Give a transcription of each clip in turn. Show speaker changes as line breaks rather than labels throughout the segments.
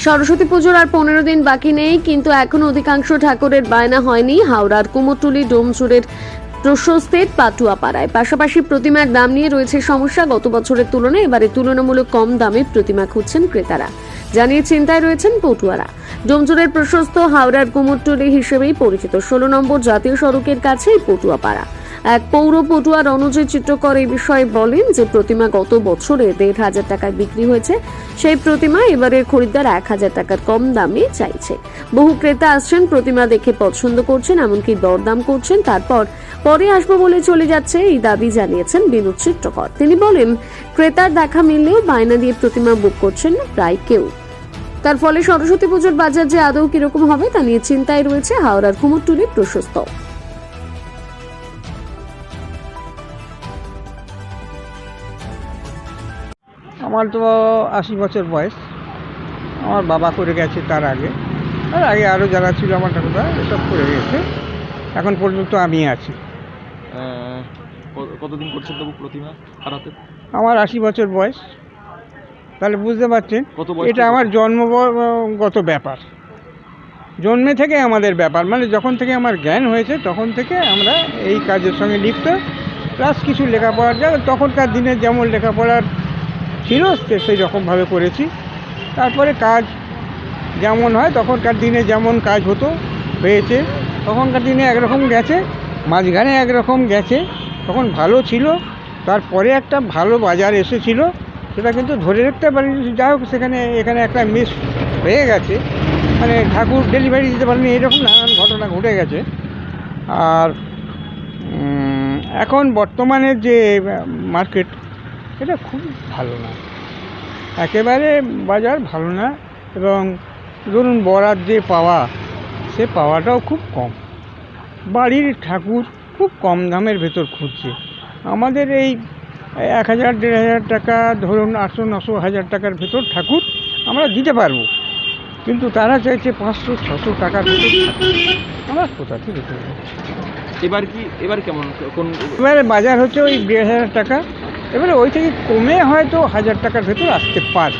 সরস্বতী পুজোর আর 15 দিন বাকি নেই, কিন্তু এখনো অধিকাংশ ঠাকুরের বায়না হয়নি। হাওড়ার কুমোরটুলি ডোমজুড়ের প্রশস্তের পাটুয়াপাড়ায় পাশাপাশি প্রতিমার দাম নিয়ে রয়েছে সমস্যা। গত বছরের তুলনায় এবারে তুলনামূলক কম দামে প্রতিমা খুঁজছেন ক্রেতারা, জানিয়ে চিন্তায় রয়েছেন পটুয়ারা। ডোমজুড়ের প্রশস্ত হাওড়ার কুমোরটুলি হিসেবেই পরিচিত 16 নম্বর জাতীয় সড়কের কাছেই পটুয়াপাড়া। এক পৌর পটুয়া রণজিৎ চিত্রকর এই বিষয়ে বলেন যে প্রতিমা গত বছরে 1,500 টাকায় বিক্রি হয়েছে, সেই প্রতিমা এবারের খরিদ্দার 1,000 টাকার কম দামে চাইছে। বহু ক্রেতা আসছেন, প্রতিমা দেখে পছন্দ করছেন, এমনকি দরদাম করছেন, তারপর পরে আসবো বলে চলে যাচ্ছে, এই দাবি জানিয়েছেন বিনোদ চিত্রকর। তিনি বলেন, ক্রেতার দেখা মিললেও বায়না দিয়ে প্রতিমা বুক করছেন না প্রায় কেউ। তার ফলে সরস্বতী পুজোর বাজার যে আদৌ কিরকম হবে তা নিয়ে চিন্তায় রয়েছে হাওড়ার কুমোরটুলি প্রশস্ত।
আমার তো 80 বছর বয়স। আমার বাবা করে গেছে, তার আগে আর আগে আরও যারা ছিল আমার ঠাকুরদা এসব করে গেছে। এখন পর্যন্ত আমি আছি।
কতদিন করছেন তবু প্রতিমা হারাতে?
আমার 80 বছর বয়স, তাহলে বুঝতে পারছেন
কত বয়স
এটা
থেকে?
আমার জন্মগত ব্যাপার, জন্মে থেকে আমাদের ব্যাপার, মানে যখন থেকে আমার জ্ঞান হয়েছে তখন থেকে আমরা এই কাজের সঙ্গে লিপ্ত। প্লাস কিছু লেখাপড়ার যা তখনকার দিনে যেমন লেখাপড়ার ছিল সেই রকমভাবে করেছি। তারপরে কাজ যেমন হয় তখনকার দিনে যেমন কাজ হতো হয়েছে, তখনকার দিনে একরকম গেছে, মাঝখানে একরকম গেছে, তখন ভালো ছিল। তারপরে একটা ভালো বাজার এসেছিল, সেটা কিন্তু ধরে রাখতে পারিনি। যাই হোক, এখানে একটা মিস হয়ে গেছে, মানে ঠাকুর ডেলিভারি দিতে পারেনি, এরকম নানান ঘটনা ঘটে গেছে। আর এখন বর্তমানে যে মার্কেট, এটা খুব ভালো না, একেবারে বাজার ভালো না। এবং ধরুন বরাত যে পাওয়া, সে পাওয়াটাও খুব কম। বাড়ির ঠাকুর খুব কম দামের ভেতর খুঁজছে। আমাদের এই 1,000, 1,500 টাকা, ধরুন 800, 900, 1000 টাকার ভেতর ঠাকুর আমরা দিতে পারবো, কিন্তু তারা চাইছে 500, 600 টাকার ভেতর। আমরা কোথা থেকে দেবো?
এবার কেমন কোন
এবারে বাজার হচ্ছে ওই 1,500 টাকা, এবারে ওই থেকে কমে হয়তো 1000 টাকার ভেতর আসতে পারে।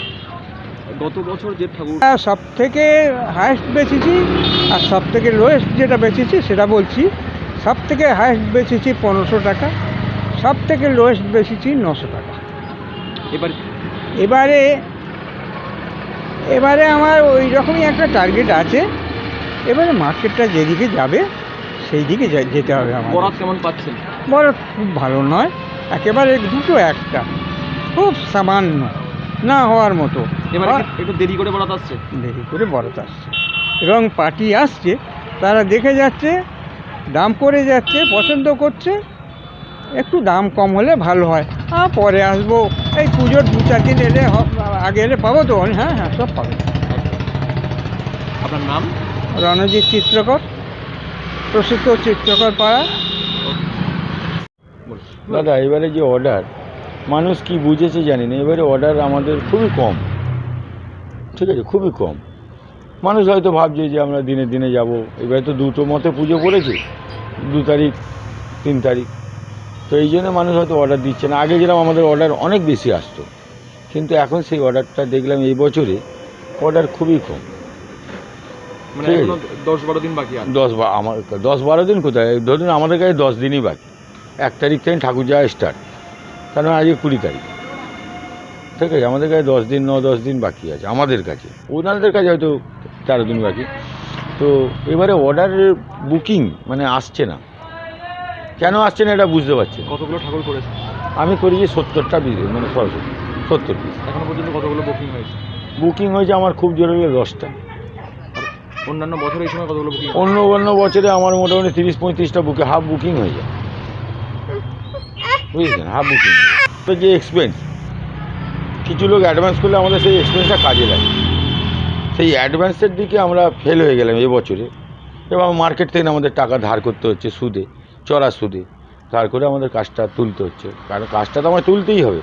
গত বছর যে ঠাকুর
সব থেকে হায়েস্ট বেচেছি আর সব থেকে লোয়েস্ট যেটা বেচেছি সেটা বলছি। সব থেকে হায়েস্ট বেচেছি 1500 টাকা, সব থেকে লোয়েস্ট বেচেছি 900 টাকা। এবারে আমার ওই রকমই একটা টার্গেট আছে। এবারে মার্কেটটা যেদিকে যাবে সেই দিকে যেতে হবে আমার।
বরাত কেমন পাচ্ছেন?
বরাত খুব ভালো নয়, একেবারে দুটো একটা, খুব সামান্য, না হওয়ার মতো।
এবার একটু দেরি করে বরাত আসছে।
দেরি করে বরাত আসছে এবং পার্টি আসছে, তারা দেখে যাচ্ছে, দাম করে যাচ্ছে, পছন্দ করছে। একটু দাম কম হলে ভালো হয়। পরে আসবো, এই পুজোর 2-4 দিন এলে, আগে এলে পাবো তো। হ্যাঁ, সব পাবো।
আপনার নাম?
রণজিৎ চিত্রকর, প্রসিদ্ধ চিত্রকর পাড়া।
দাদা, এবারে যে অর্ডার, মানুষ কি বুঝেছে জানি না, এবারে অর্ডার আমাদের খুবই কম, ঠিক আছে, খুবই কম। মানুষ হয়তো ভাবছে যে আমরা দিনে দিনে যাব। এবারে তো দুটো মতে পুজো পড়েছে, 2 তারিখ 3 তারিখ, তো এই জন্য মানুষ হয়তো অর্ডার দিচ্ছে না। আগে যেরকম আমাদের অর্ডার অনেক বেশি আসতো, কিন্তু এখন সেই অর্ডারটা দেখলাম এই বছরে অর্ডার খুবই কম।
মানে এখনো 10-12 দিন বাকি আছে।
10-12 দিন কোথায়, ধরুন আমাদের কাছে 10 দিনই বাকি। 1 তারিখ থেকে ঠাকুর যাওয়া স্টার্ট, কারণ আজকে 20 তারিখ, ঠিক আছে। আমাদের কাছে 10 দিন, 9-10 দিন বাকি আছে আমাদের কাছে। ওনাদের কাছে হয়তো 13 দিন বাকি। তো এবারে অর্ডারের বুকিং মানে আসছে না। কেন আসছে না এটা বুঝতে পারছি না।
কতগুলো ঠাকুর করেছে?
আমি করেছি 70টা পিস, মানে সরস্বতী 70 পিস।
এখনো পর্যন্ত কতগুলো বুকিং হয়েছে?
বুকিং হয়েছে আমার খুব জোরে 10টা।
অন্যান্য বছর এই সময় কতগুলো বুকিং?
অন্য বছরে আমার মোটামুটি 30-35টা হাফ বুকিং হয়ে যায়, বুঝলেন, হাফ বুকিং। তো যে এক্সপেন্স, কিছু লোক অ্যাডভান্স করলে আমাদের সেই এক্সপেন্সটা কাজে লাগে। সেই অ্যাডভান্সের দিকে আমরা ফেল হয়ে গেলাম এবছরে, এবং মার্কেট থেকে আমাদের টাকা ধার করতে হচ্ছে সুদে, চড়া সুদে ধার করে আমাদের কাজটা তুলতে হচ্ছে, কারণ কাজটা তো আমার তুলতেই হবে।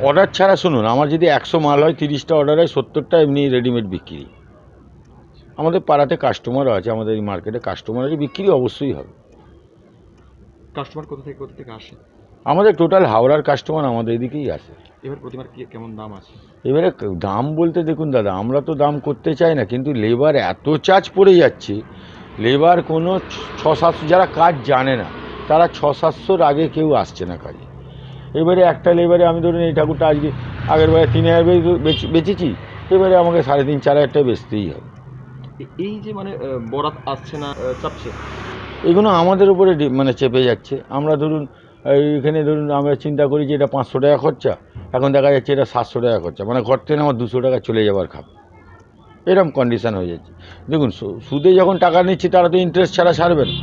অর্ডার ছাড়া শুনুন, আমার যদি 100 মাল হয়, 30টা অর্ডার হয়, 70টা এমনি রেডিমেড বিক্রি। আমাদের পাড়াতে কাস্টমারও আছে, আমাদের এই মার্কেটে কাস্টমার আছে, বিক্রি অবশ্যই হবে।
কাস্টমার কোথা থেকে আসে?
আমাদের টোটাল হাওড়ার কাস্টমার আমাদের এদিকেই আসে।
এবার প্রতিমার কেমন দাম আছে?
এবারে দাম বলতে দেখুন দাদা, আমরা তো দাম করতে চাই না, কিন্তু লেবার এত চার্জ পড়ে যাচ্ছে। লেবার কোনো 600-700, যারা কাজ জানে না তারা 600-700-র আগে কেউ আসছে না কাজে। এবারে একটা লেবারে আমি ধরুন এই ঠাকুরটা আজকে আগের বারে 3000 বেচেছি, এবারে আমাকে 3,500-4,000 টাকা বেচতেই হবে।
এই যে মানে বরাত আসছে না, চাপছে,
এগুলো আমাদের উপরে মানে চেপে যাচ্ছে। আমরা ধরুন এইখানে ধরুন আমরা চিন্তা করি যে এটা 500 টাকা খরচা, এখন দেখা যাচ্ছে এটা 700 টাকা খরচা, মানে ঘর থেকে আমার 200 টাকা চলে যাবার খাপ, এরকম কন্ডিশান হয়ে যাচ্ছে। দেখুন সুদে যখন টাকা নিচ্ছি তারা তো ইন্টারেস্ট ছাড়া ছাড়বে না।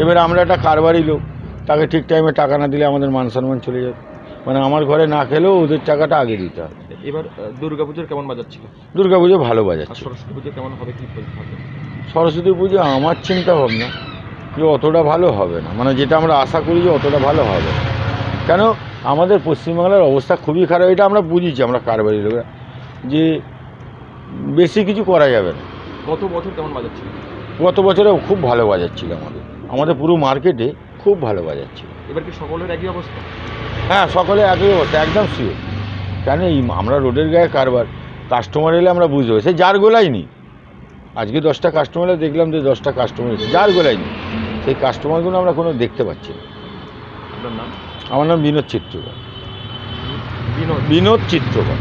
এবারে আমরা একটা কারবারি লোক, তাকে ঠিক টাইমে টাকা না দিলে আমাদের মান সম্মান চলে যাবে, মানে আমার ঘরে না খেলেও ওদের টাকাটা আগে দিতে হবে।
এবার দুর্গাপুজোর কেমন বাজার ছিল?
দুর্গা পুজো ভালো
আর
বাজাচ্ছে।
সরস্বতী পুজো কেমন হবে কি ভাবছেন?
সরস্বতী পুজো আমার চিন্তা ভাবনা যে অতটা ভালো হবে না, মানে যেটা আমরা আশা করি যে অতটা ভালো হবে না। কেন, আমাদের পশ্চিমবাংলার অবস্থা খুবই খারাপ, এটা আমরা বুঝেছি আমরা কারবারি লোকরা, যে বেশি কিছু করা যাবে না।
গত বছর কেমন বাজার ছিল?
গত বছরে খুব ভালো বাজার ছিল, আমাদের পুরো মার্কেটে খুব ভালো বাজার ছিল।
এবার কি সকলের একই অবস্থা?
হ্যাঁ, সকলে একই অবস্থা, একদম শিওর। কেন আমরা রোডের গায়ে কারবার, কাস্টমার এলে আমরা বুঝতে পারি, সে যার গোলাই নি। আজকে 10টা কাস্টমার দেখলাম যে 10টা কাস্টমার এসে যার গোলাই নি, সেই কাস্টমারগুলো আমরা কোনো দেখতে পাচ্ছি না।
আপনার নাম?
আমার নাম বিনোদ চিত্রকর।
বিনোদ।
বিনোদ চিত্রকর।